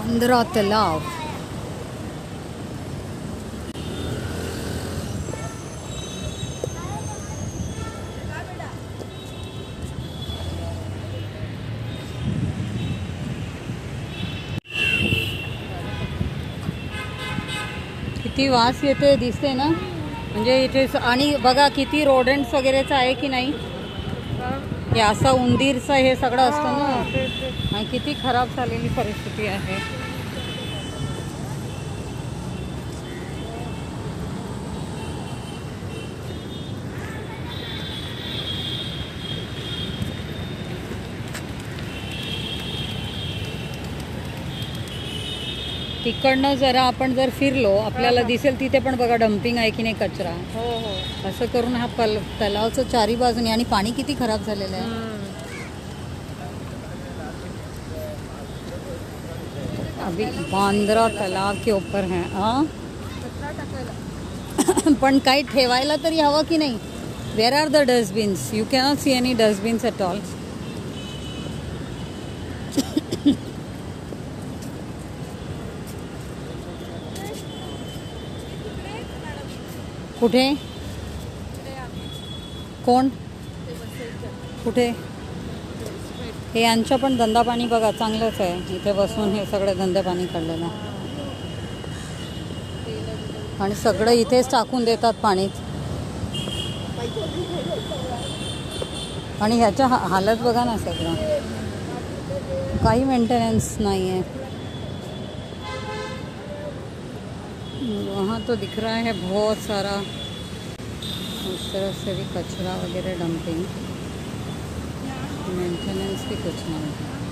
बांद्रा तलाव. किती वास येते दिसते ना, म्हणजे इथे आणि बघा किती रोडंट्स वगैरेचं आहे की नाही. हे असं उंदीरचं हे सगळं असतं ना, आणि किती खराब झालेली परिस्थिती आहे. तिकडनं जरा आपण जर फिरलो आपल्याला दिसेल तिथे पण बघा डम्पिंग आहे की नाही कचरा. हो हो. असं करून हा तलावचं चारी बाजूने, आणि पाणी किती खराब झालेलं आहे. अभी बांद्रा तालाब के ऊपर है. पण काही ठेवायला तरी हवं की नाही. Where are the dustbins? You cannot see any dustbins at all. कुठे? कोण? कुठे? हे यांचं पण धंदा पाणी बघा चांगलंच आहे. इथे बसून हे सगळे धंदे पाणी काढलेलं आहे, आणि सगळं इथेच टाकून देतात पाणी. आणि ह्याच्या हालत बघा ना, सगळं काही मेंटेनन्स नाही आहे. वहाँ तो दिख रहा है बहुत सारा उस तरह से भी कचरा वगैरह डंपिंग. मेंटेनेंस भी कुछ नहीं है.